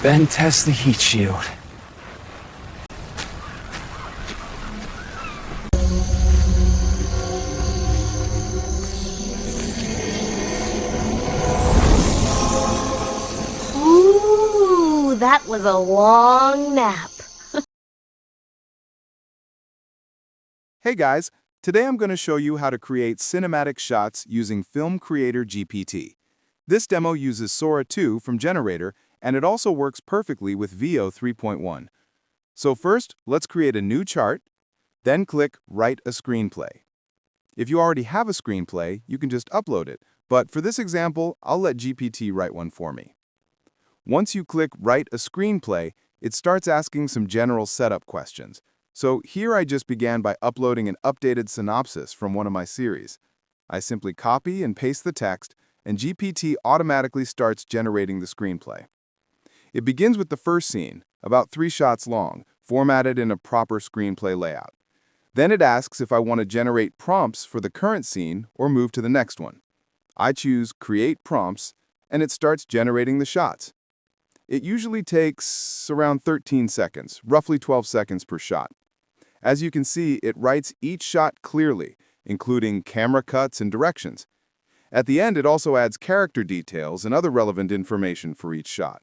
Then test the heat shield. Ooh, that was a long nap. Hey guys, today I'm going to show you how to create cinematic shots using FilmCreator GPT. This demo uses Sora2 from Generator, and it also works perfectly with Veo 3.1. So first, let's create a new chart, then click Write a Screenplay. If you already have a screenplay, you can just upload it, but for this example, I'll let GPT write one for me. Once you click Write a Screenplay, it starts asking some general setup questions. So here I just began by uploading an updated synopsis from one of my series. I simply copy and paste the text, and GPT automatically starts generating the screenplay. It begins with the first scene, about 3 shots long, formatted in a proper screenplay layout. Then it asks if I want to generate prompts for the current scene or move to the next one. I choose Create Prompts, and it starts generating the shots. It usually takes around 13 seconds, roughly 12 seconds per shot. As you can see, it writes each shot clearly, including camera cuts and directions. At the end, it also adds character details and other relevant information for each shot.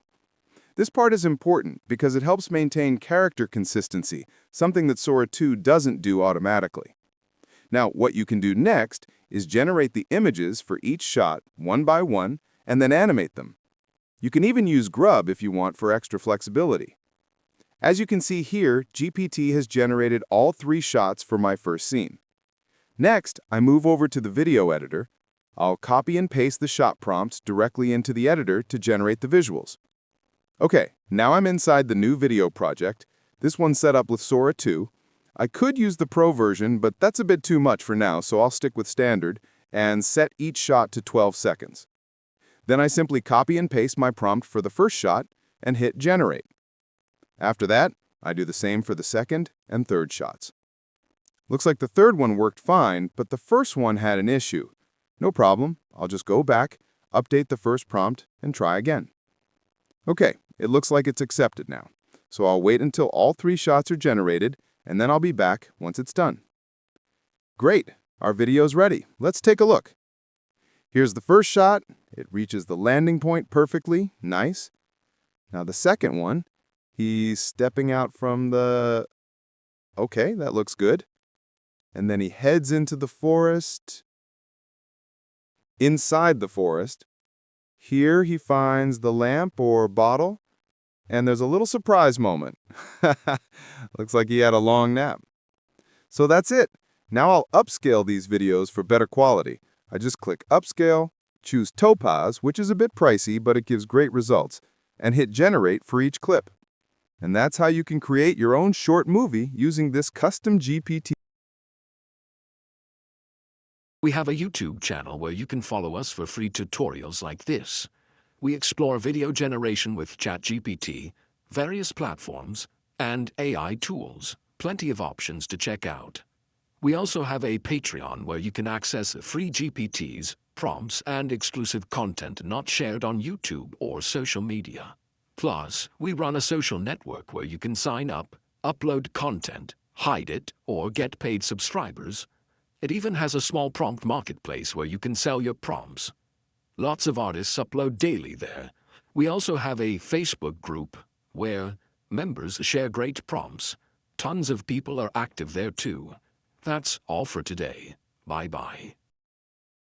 This part is important because it helps maintain character consistency, something that Sora2 doesn't do automatically. Now, what you can do next is generate the images for each shot one by one and then animate them. You can even use Grub if you want for extra flexibility. As you can see here, GPT has generated all 3 shots for my first scene. Next, I move over to the video editor. I'll copy and paste the shot prompts directly into the editor to generate the visuals. Okay, now I'm inside the new video project. This one's set up with Sora2. I could use the Pro version, but that's a bit too much for now, so I'll stick with Standard and set each shot to 12 seconds. Then I simply copy and paste my prompt for the first shot and hit Generate. After that, I do the same for the second and third shots. Looks like the third one worked fine, but the first one had an issue. No problem, I'll just go back, update the first prompt, and try again. Okay, it looks like it's accepted now. So I'll wait until all 3 shots are generated, and then I'll be back once it's done. Great, our video's ready. Let's take a look. Here's the first shot. It reaches the landing point perfectly. Nice. Now the second one, he's stepping out from the... Okay, that looks good. And then he heads into the forest. Inside the forest, here he finds the lamp or bottle, and there's a little surprise moment. Looks like he had a long nap. So that's it. Now I'll upscale these videos for better quality. I just click Upscale, choose Topaz, which is a bit pricey, but it gives great results, and hit Generate for each clip. And that's how you can create your own short movie using this custom GPT. We have a YouTube channel where you can follow us for free tutorials like this. We explore video generation with ChatGPT, various platforms, and AI tools. Plenty of options to check out. We also have a Patreon where you can access free GPTs, prompts, and exclusive content not shared on YouTube or social media. Plus, we run a social network where you can sign up, upload content, hide it, or get paid subscribers. It even has a small prompt marketplace where you can sell your prompts. Lots of artists upload daily there. We also have a Facebook group where members share great prompts. Tons of people are active there too. That's all for today. Bye-bye.